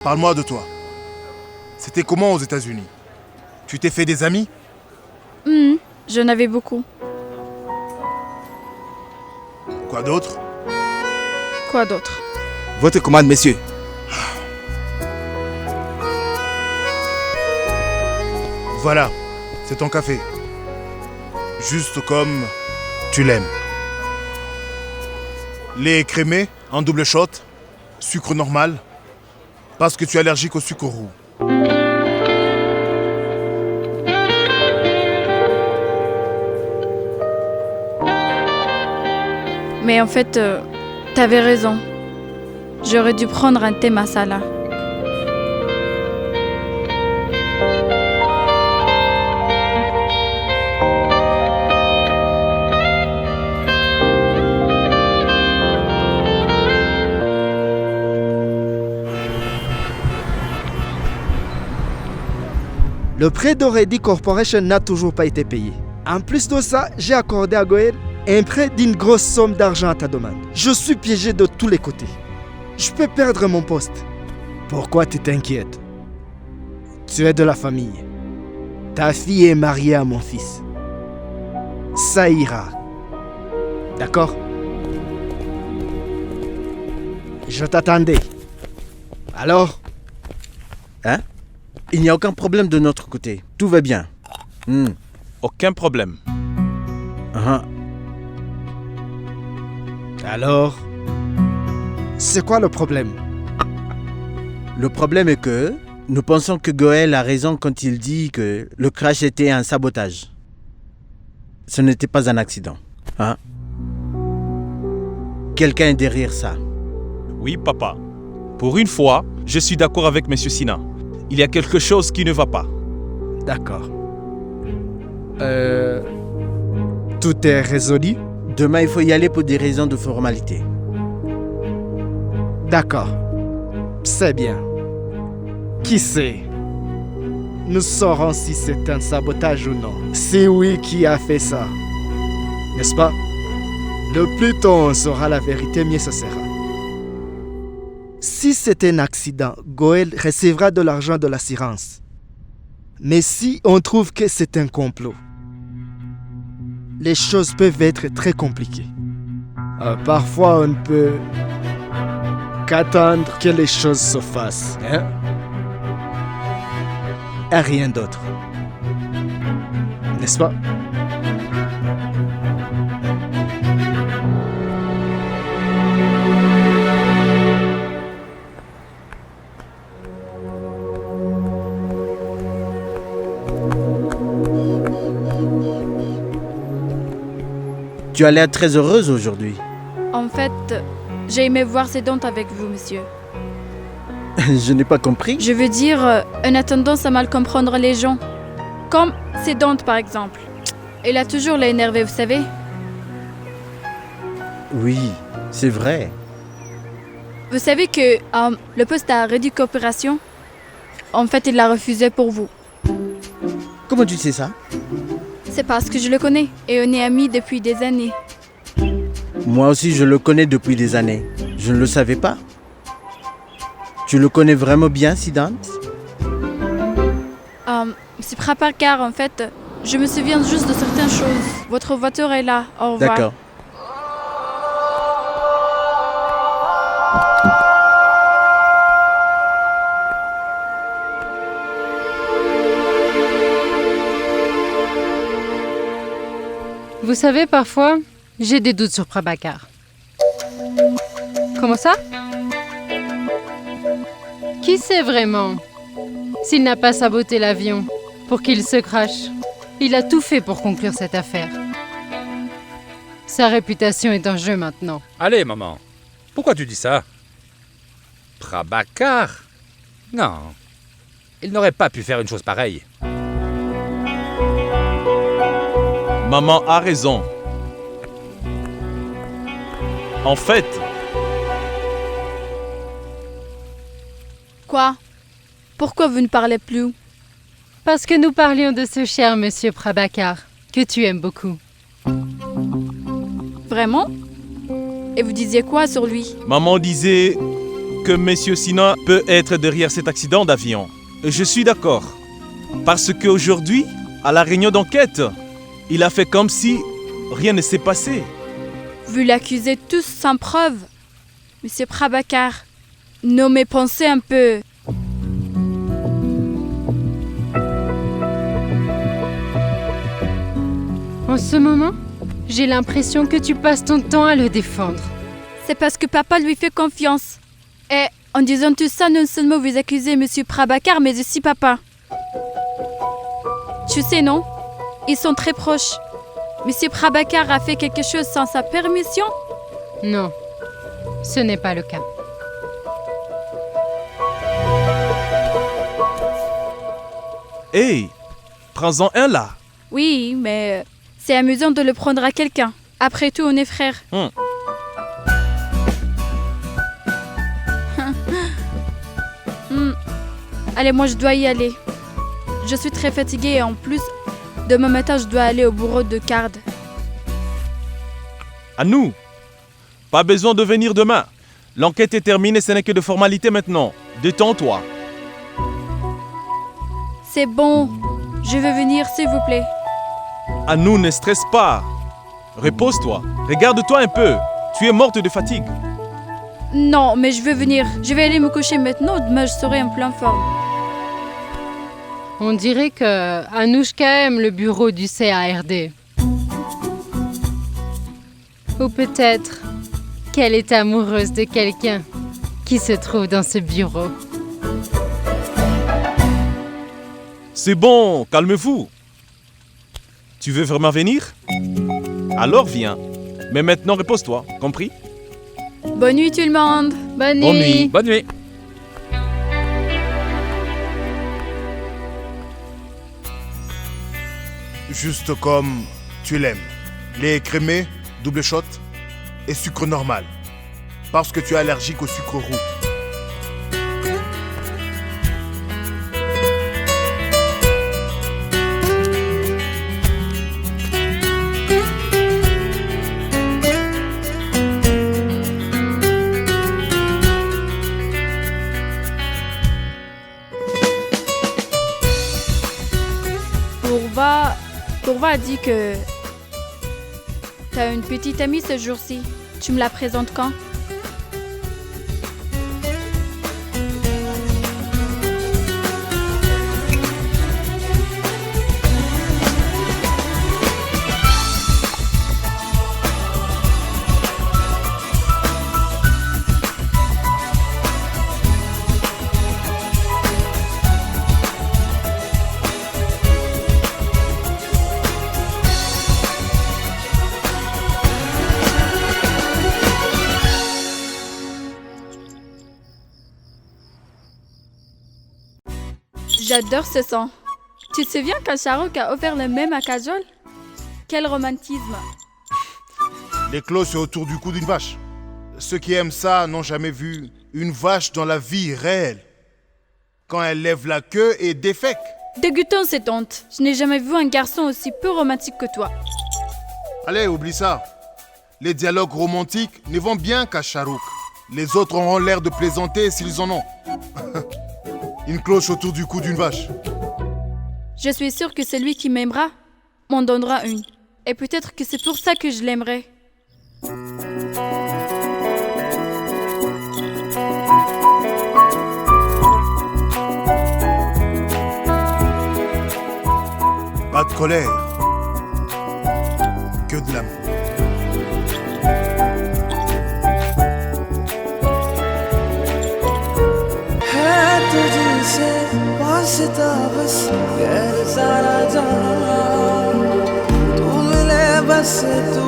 Parle-moi de toi. C'était comment aux États-Unis? Tu t'es fait des amis? J'en avais beaucoup. Quoi d'autre? Quoi d'autre? Votre commande, messieurs. Voilà, c'est ton café. Juste comme tu l'aimes. Lait écrémé, en double shot, sucre normal, parce que tu es allergique au sucre roux. Mais en fait, t'avais raison. J'aurais dû prendre un thé masala. Le prêt d'Oredi Corporation n'a toujours pas été payé. En plus de ça, j'ai accordé à Goël un prêt d'une grosse somme d'argent à ta demande. Je suis piégé de tous les côtés. Je peux perdre mon poste. Pourquoi tu t'inquiètes? Tu es de la famille. Ta fille est mariée à mon fils. Ça ira. D'accord? Je t'attendais. Alors? Hein? Il n'y a aucun problème de notre côté. Tout va bien. Aucun problème. Alors? C'est quoi le problème? Le problème est que nous pensons que Goël a raison quand il dit que le crash était un sabotage. Ce n'était pas un accident. Quelqu'un est derrière ça. Oui, papa. Pour une fois, je suis d'accord avec M. Sina. Il y a quelque chose qui ne va pas. D'accord. Tout est résolu? Demain, il faut y aller pour des raisons de formalité. D'accord. C'est bien. Qui sait? Nous saurons si c'est un sabotage ou non. Si oui, qui a fait ça? N'est-ce pas? Le plus tôt on saura la vérité, mieux ce sera. Si c'est un accident, Goël recevra de l'argent de l'assurance. Mais si on trouve que c'est un complot, les choses peuvent être très compliquées. Parfois, on ne peut qu'attendre que les choses se fassent. Et rien d'autre. N'est-ce pas? Tu as l'air très heureuse aujourd'hui. En fait, j'ai aimé voir ces dents avec vous, monsieur. Je n'ai pas compris. Je veux dire, on a tendance à mal comprendre les gens. Comme ces dents, par exemple. Il a toujours l'a énervé, vous savez. Oui, c'est vrai. Vous savez que le poste à Ready Coopération, en fait, il l'a refusé pour vous. Comment tu sais ça? C'est parce que je le connais et on est amis depuis des années. Moi aussi, je le connais depuis des années. Je ne le savais pas. Tu le connais vraiment bien, Sidant? C'est Prabhakar, en fait. Je me souviens juste de certaines choses. Votre voiture est là. Au revoir. D'accord. Vous savez, parfois, j'ai des doutes sur Prabhakar. Comment ça? Qui sait vraiment? S'il n'a pas saboté l'avion pour qu'il se crache, il a tout fait pour conclure cette affaire. Sa réputation est en jeu maintenant. Allez, maman. Pourquoi tu dis ça? Prabhakar? Non. Il n'aurait pas pu faire une chose pareille. Maman a raison. En fait, Quoi? Pourquoi vous ne parlez plus? Parce que nous parlions de ce cher monsieur Prabhakar, que tu aimes beaucoup. Vraiment? Et vous disiez quoi sur lui? maman disait que Monsieur Sina peut être derrière cet accident d'avion. Et je suis d'accord. Parce qu'aujourd'hui, à la réunion d'enquête, il a fait comme si rien ne s'est passé. Vous l'accusez tous sans preuve. Monsieur Prabhakar, nommez pensez un peu. En ce moment, j'ai l'impression que tu passes ton temps à le défendre. C'est parce que papa lui fait confiance. Et en disant tout ça, non seulement vous accusez Monsieur Prabhakar, mais aussi papa. Tu sais, non? Ils sont très proches. Monsieur Prabhakar a fait quelque chose sans sa permission? Non, ce n'est pas le cas. Hey, prends-en un là. Oui, mais c'est amusant de le prendre à quelqu'un. Après tout, on est frères. Allez, moi je dois y aller. Je suis très fatiguée et en plus, demain matin je dois aller au bureau de Card. À nous. Pas besoin de venir demain. L'enquête est terminée, ce n'est que de formalité maintenant. Détends-toi. C'est bon. Je veux venir, s'il vous plaît. À nous, ne stresse pas. Repose-toi. Regarde-toi un peu. Tu es morte de fatigue. Non, mais je veux venir. Je vais aller me coucher maintenant, demain je serai en pleine forme. On dirait que Anouchka aime le bureau du CARD. Ou peut-être qu'elle est amoureuse de quelqu'un qui se trouve dans ce bureau. C'est bon, calme-vous. Tu veux vraiment venir? Alors viens. Mais maintenant, repose-toi, compris? Bonne nuit tout le monde. Bonne nuit. Bonne nuit. Bonne nuit. Juste comme tu l'aimes. Lait crémé, double shot et sucre normal. Parce que tu es allergique au sucre roux. Pourva a dit que t'as une petite amie ce jour-ci. Tu me la présentes quand? J'adore ce son. Tu te souviens quand Shahrukh a offert le même à Kajol? Quel romantisme. Les cloches autour du cou d'une vache. Ceux qui aiment ça n'ont jamais vu une vache dans la vie réelle. Quand elle lève la queue et défèque. Dégoûtant cette honte. Je n'ai jamais vu un garçon aussi peu romantique que toi. Allez, oublie ça. Les dialogues romantiques ne vont bien qu'à Shahrukh. Les autres auront l'air de plaisanter s'ils en ont. Une cloche autour du cou d'une vache. Je suis sûre que celui qui m'aimera m'en donnera une. Et peut-être que c'est pour ça que je l'aimerai. Pas de colère. Que de l'amour. तुझसे वास्ता बस गैर सारा जहां तू मिले बस तू